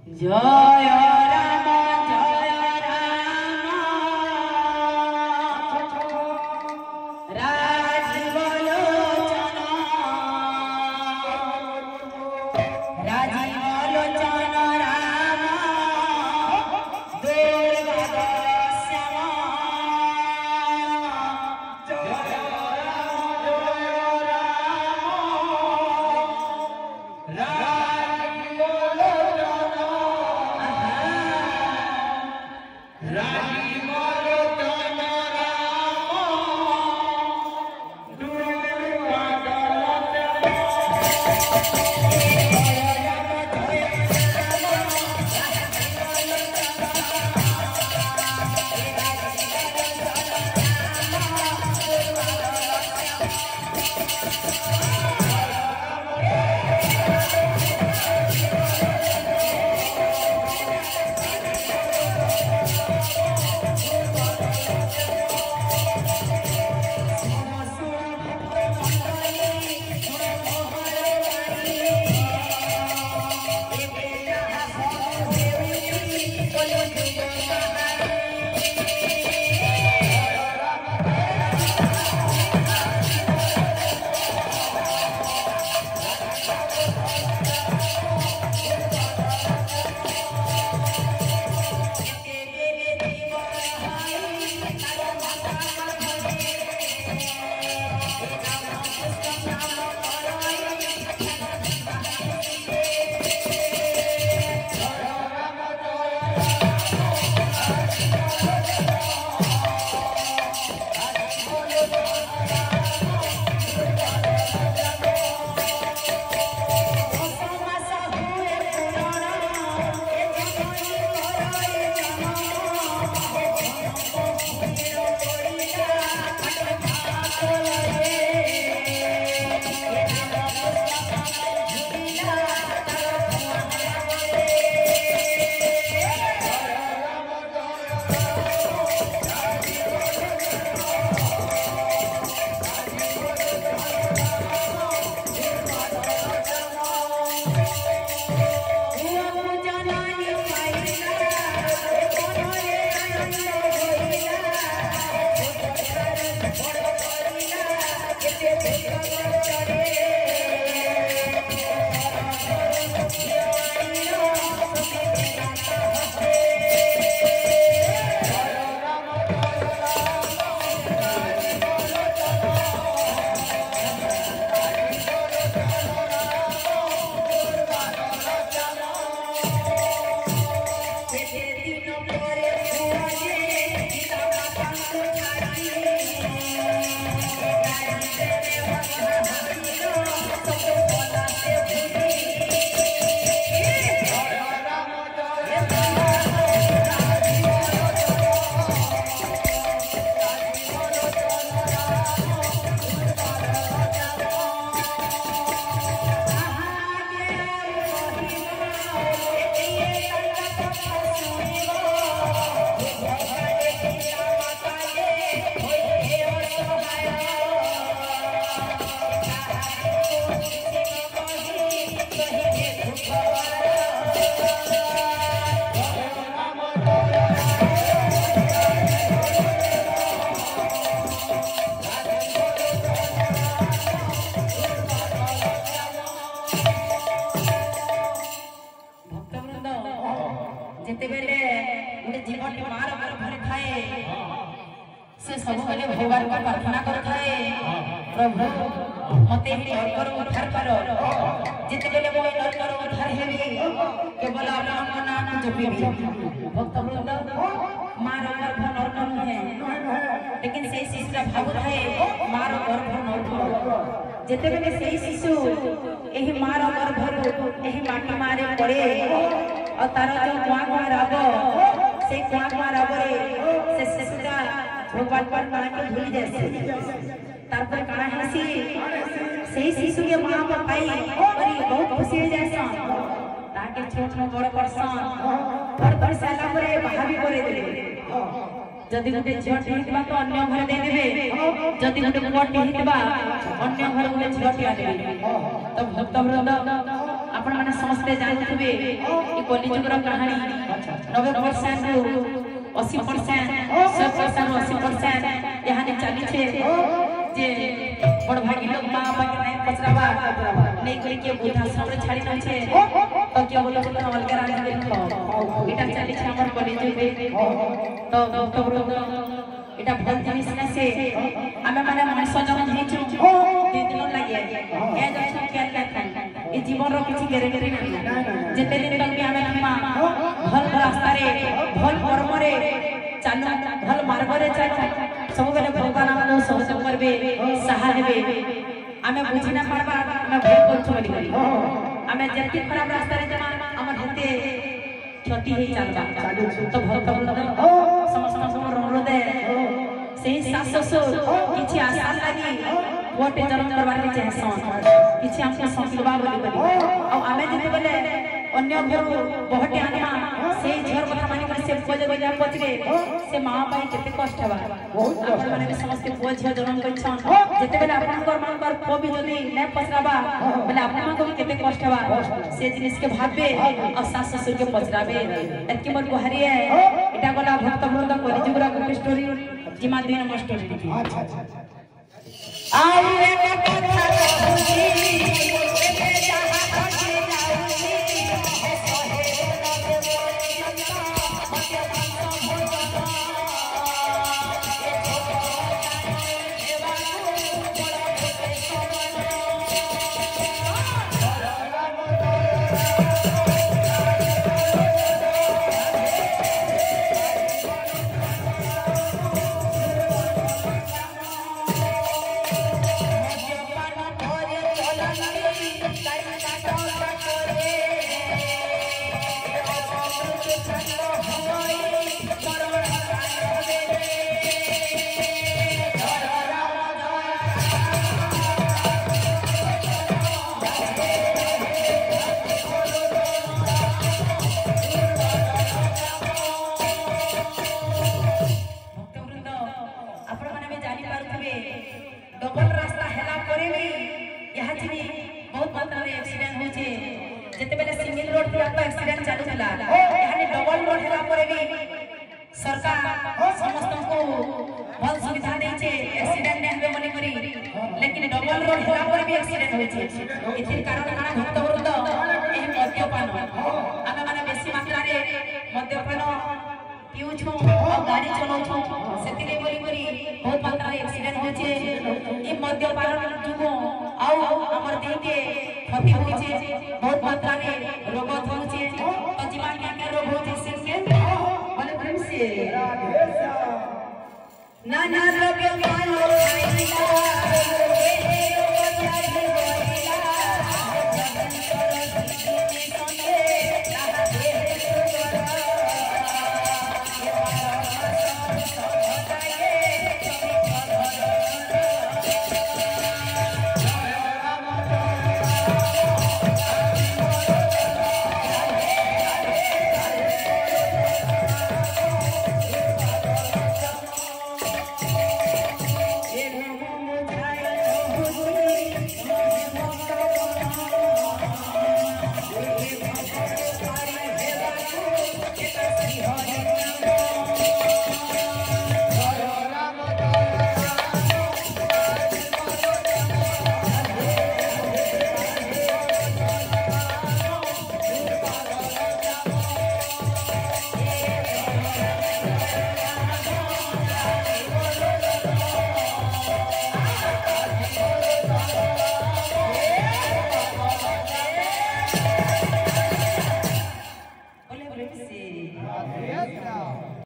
জয় রাম জয় রাম রাজীব লোচন রাজীব লোচন রাম দুর্গা শ্যাম জয় রাম রাজীব লোচন রাজীব লোচন রাম जेतेबेले गोटे जीवन मार गर्भरे थाए से सब बेले भगवान को प्रार्थना करथाए प्रभु मते ही नरकर उद्धार करो जेतेबेले मोय नरकर उद्धार हेबी केवल आपन नाम जपिबी भक्त वृंद मार गर्भ नरक नुहे लेकिन से शिशुरा भाबु थाए मार गर्भ नरक जेतेबेले से शिशु एही मार गर्भरु एही माटी मारे पड़े और तार जो कुआ राब से कुआ राब से शिशुटा भगवान पर काना के भूल जाए तार पर काना हसी से शिशु के मां पर पाई और बहुत खुशी हो जाए ताके छोट छोट बड़ परसन बड़ साला परे भाभी करे दे जदि गोटे झियोटी हितबा तो अन्य घर दे देबे जदि गोटे पुआटी हितबा अन्य घर गोटे झियोटी आने तो भक्त वृंद आपण माने समस्ते जानथुबे ई कलिजुगर कहानी 90% रु 80% 100% 80% यहाने चली छे जे बड़ भागी लोग मां बाप नहीं पचरावा नहीं कोई के बुढ़ा सामने छाड़ी न छे तो के बोलो तो अलग राज देखो एटा चली छे हमर कलिजुगे तो एटा भल जिनिस न से आमे माने मनुष्य जन हेचु दे दिन लागे ए जछ के लेखन ए जीवन रो किछि गेरे नहीं जेते दिन तक भी आमे नमा भल रास्ता रे भल कर्म रे चालू भल मार्ग रे चालू सब बेले भगवान हमको सहयोग करबे सहाय हेबे आमे बुझि ना पारबा आमे भूल करछु बोली करी आमे जेति खराब रास्ता रे जमा हमर हेते क्षति हे चालबा तो भक्त समस्त अनुरोध से सास ससुर किछि आशा लागी गोटे जन्म करबार के चाहसन किछि हमके संकल्पा बोली करी आ आमे जेते बेले अन्य घर बहुटे आनमा से झर कथा मानि कर से खोज गया पचरे से मां पाई केते कष्ट हवा आपण माने भी समस्त पुओ झ जन्म करछन जेते बेले आपण घर मान पर को भी जदी नै पचराबा बेले आपण को भी केते कष्ट हवा से जिनिस के भाबे और सास ससुर के पचराबे एतकी मोर गुहारी है एटा गला भक्त वृंद कलिजुगरा गुटे स्टोरी जिमा 2 नंबर स्टोरी लिखी अच्छा आई रे कथा कहूची एते जहां थके जाऊची डबल रास्ता हेला करे भी यहाँ जी बहुत मात्रा में एक्सीडेंट हो छे जेते बेले सिंगल रोड पे आपका एक्सीडेंट चालू थला यहाँ ने डबल रोड हेला करे भी सरकार समस्त को बहुत सुविधा दे छे एक्सीडेंट ने हमें मने करी लेकिन डबल रोड हेला करे भी एक्सीडेंट हो छे इथिर कारण काना भक्त वृंद एही मद्यपान आमे माने बेसी मात्रा रे मद्यपान पिउछु और गाड़ी चलाउछु सेतिले बोली करी बहुत मात्रा रे एक्सीडेंट हो छे ई मद्यपान जुगो आउ हमर देह के क्षति होई छे बहुत मात्रा रे रोग होई छे तो जीवन के रोग होई छे से बोले प्रेम से ना ना रोग मानो खाइला